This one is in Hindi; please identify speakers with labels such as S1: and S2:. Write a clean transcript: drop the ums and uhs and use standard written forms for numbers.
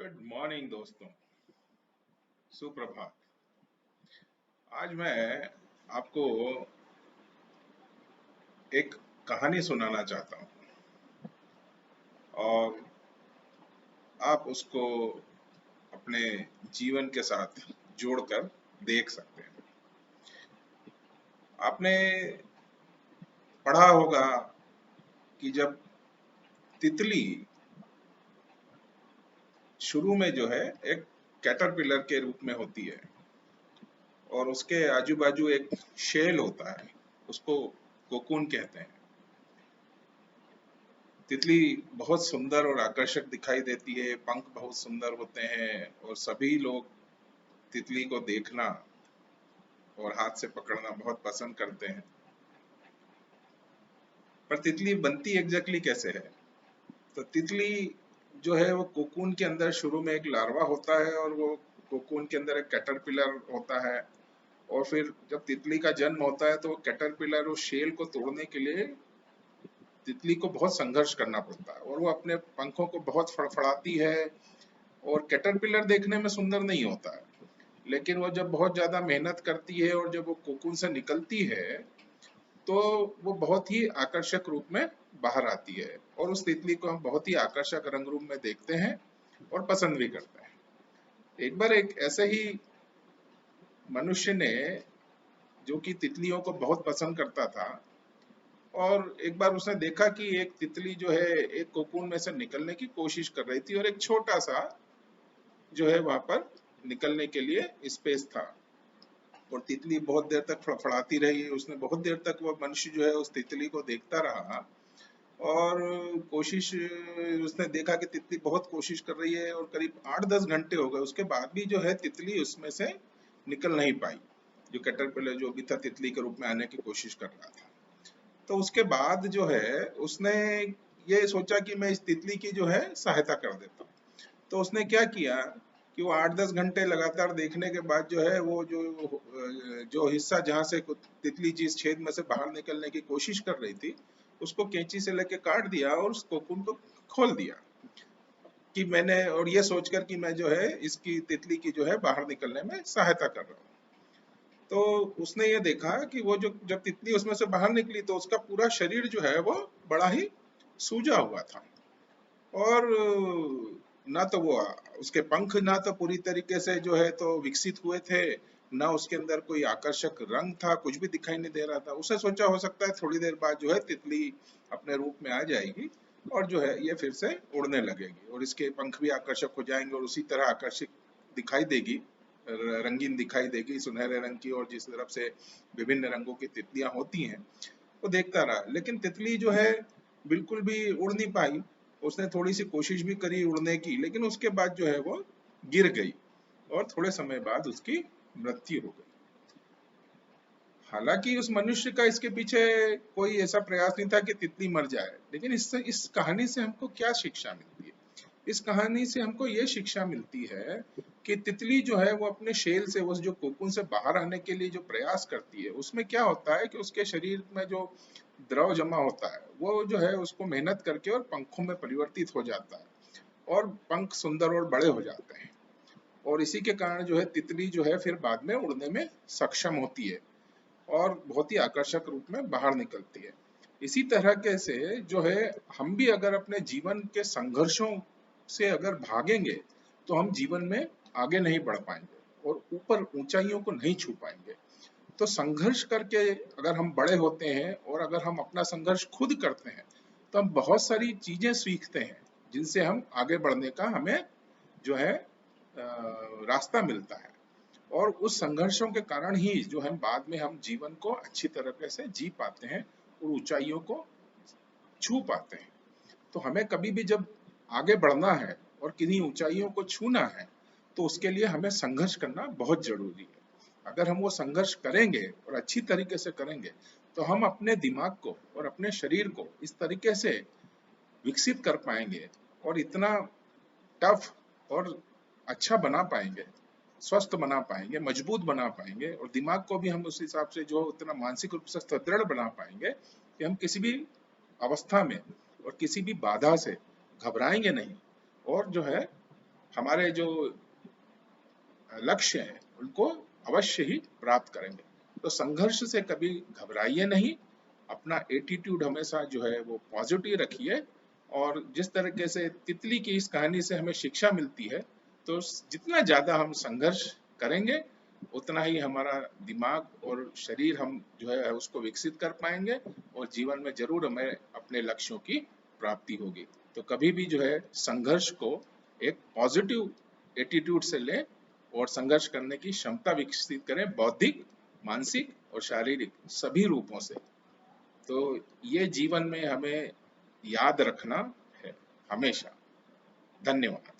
S1: गुड मॉर्निंग दोस्तों। सुप्रभात। आज मैं आपको एक कहानी सुनाना चाहता हूँ और आप उसको अपने जीवन के साथ जोड़कर देख सकते हैं। आपने पढ़ा होगा कि जब तितली शुरू में जो है एक कैटरपिलर के रूप में होती है और उसके आजू बाजू एक शेल होता है, उसको कोकून कहते हैं। तितली बहुत सुंदर और आकर्षक दिखाई देती है, पंख बहुत सुंदर होते हैं और सभी लोग तितली को देखना और हाथ से पकड़ना बहुत पसंद करते हैं। पर तितली बनती एग्जैक्टली कैसे है? तो तितली जो है वो कोकून के अंदर शुरू में एक लार्वा होता है और वो कोकून के अंदर एक कैटरपिलर होता है और फिर जब तितली का जन्म होता है तो वो कैटरपिलर उस शेल को तोड़ने के लिए तितली को बहुत संघर्ष करना पड़ता है और वो अपने पंखों को बहुत फड़फड़ाती है। और कैटरपिलर देखने में सुंदर नहीं होता है, लेकिन वो जब बहुत ज्यादा मेहनत करती है और जब वो कोकून से निकलती है तो वो बहुत ही आकर्षक रूप में बाहर आती है और उस तितली को हम बहुत ही आकर्षक रंग रूप में देखते हैं और पसंद भी करते हैं। एक बार एक ऐसे ही मनुष्य ने, जो कि तितलियों को बहुत पसंद करता था, और एक बार उसने देखा कि एक तितली जो है एक कोकून में से निकलने की कोशिश कर रही थी और एक छोटा सा जो है वहां पर निकलने के लिए स्पेस था और तितली बहुत देर तक फड़फड़ाती रही। उसने बहुत देर तक, वो मनुष्य जो है उस तितली को देखता रहा और कोशिश, उसने देखा कि तितली बहुत कोशिश कर रही है और करीब 8-10 घंटे हो गए, उसके बाद भी जो है तितली उसमें से निकल नहीं पाई। जो कैटरपिलर जो भी था तितली के रूप में आने की कोशिश कर रहा था, तो उसके बाद जो है उसने ये सोचा कि मैं इस तितली की जो है सहायता कर देता हूँ। तो उसने क्या किया कि वो 8-10 घंटे लगातार देखने के बाद जो है वो जो हिस्सा जहां से तितली जिस छेद में से बाहर निकलने की कोशिश कर रही थी उसको कैंची से लेके काट दिया और उस कोकून को खोल दिया कि मैंने, और ये सोचकर कि मैं जो है इसकी तितली की जो है बाहर निकलने में सहायता कर रहा हूँ। तो उसने ये देखा कि वो जो जब तितली उसमें से बाहर निकली तो उसका पूरा शरीर जो है वो बड़ा ही सूजा हुआ था और ना तो वो, उसके पंख ना तो पूरी तरीके से जो है तो विकसित हुए थे, ना उसके अंदर कोई आकर्षक रंग था, कुछ भी दिखाई नहीं दे रहा था। उसने सोचा हो सकता है थोड़ी देर बाद जो है तितली अपने रूप में आ जाएगी और जो है ये फिर से उड़ने लगेगी और इसके पंख भी आकर्षक हो जाएंगे और उसी तरह आकर्षक दिखाई देगी, रंगीन दिखाई देगी, सुनहरे रंग की, और जिस तरफ से विभिन्न रंगों की तितलियां होती हैं वो देखता रहा। लेकिन तितली जो है बिल्कुल भी उड़ नहीं पाई। उसने थोड़ी सी कोशिश भी करी उड़ने की, लेकिन उसके बाद जो है वो गिर गई और थोड़े समय बाद उसकी मृत्यु हो गई। हालांकि उस मनुष्य का इसके पीछे कोई ऐसा प्रयास नहीं था कि तितली मर जाए, लेकिन इस कहानी से हमको क्या शिक्षा मिलती है? इस कहानी से हमको ये शिक्षा मिलती है कि तितली जो है वो अपने शेल से, उस जो कोकून से बाहर आने के लिए जो प्रयास करती है, उसमें क्या होता है कि उसके शरीर में जो द्रव जमा होता है वो जो है उसको मेहनत करके और पंखों में परिवर्तित हो जाता है और पंख सुंदर और बड़े हो जाते हैं और इसी के कारण जो है तितली जो है फिर बाद में उड़ने में सक्षम होती है और बहुत ही आकर्षक रूप में बाहर निकलती है। इसी तरह के से जो है हम भी अगर अपने जीवन के संघर्षों से अगर भागेंगे तो हम जीवन में आगे नहीं बढ़ पाएंगे और ऊपर ऊंचाइयों को नहीं छू पाएंगे। तो संघर्ष करके अगर हम बड़े होते हैं और अगर हम अपना संघर्ष खुद करते हैं तो हम बहुत सारी चीजें सीखते हैं जिनसे हम आगे बढ़ने का हमें जो है रास्ता मिलता है और उस संघर्षों के कारण ही जो हम बाद में हम जीवन को अच्छी तरीके से जी पाते हैं और ऊंचाइयों को छू पाते हैं। तो हमें कभी भी जब आगे बढ़ना है और किन्हीं ऊंचाइयों को छूना है तो उसके लिए हमें संघर्ष करना बहुत जरूरी है। अगर हम वो संघर्ष करेंगे और अच्छी तरीके से करेंगे तो हम अपने दिमाग को और अपने शरीर को इस तरीके से विकसित कर पाएंगे और इतना टफ और अच्छा बना पाएंगे, स्वस्थ बना पाएंगे, मजबूत बना पाएंगे और दिमाग को भी हम उस हिसाब से जो उतना मानसिक रूप से सुदृढ़ बना पाएंगे कि हम किसी भी अवस्था में और किसी भी बाधा से घबराएंगे नहीं और जो है हमारे जो लक्ष्य हैं उनको अवश्य ही प्राप्त करेंगे। तो संघर्ष से कभी घबराइए नहीं, अपना एटीट्यूड हमेशा जो है वो पॉजिटिव रखिए। और जिस तरीके से तितली की इस कहानी से हमें शिक्षा मिलती है, तो जितना ज्यादा हम संघर्ष करेंगे उतना ही हमारा दिमाग और शरीर हम जो है उसको विकसित कर पाएंगे, और जीवन में जरूर हमें अपने लक्ष्यों की प्राप्ति होगी। तो कभी भी जो है संघर्ष को एक पॉजिटिव एटीट्यूड से लें और संघर्ष करने की क्षमता विकसित करें, बौद्धिक, मानसिक और शारीरिक सभी रूपों से। तो ये जीवन में हमें याद रखना है हमेशा। धन्यवाद।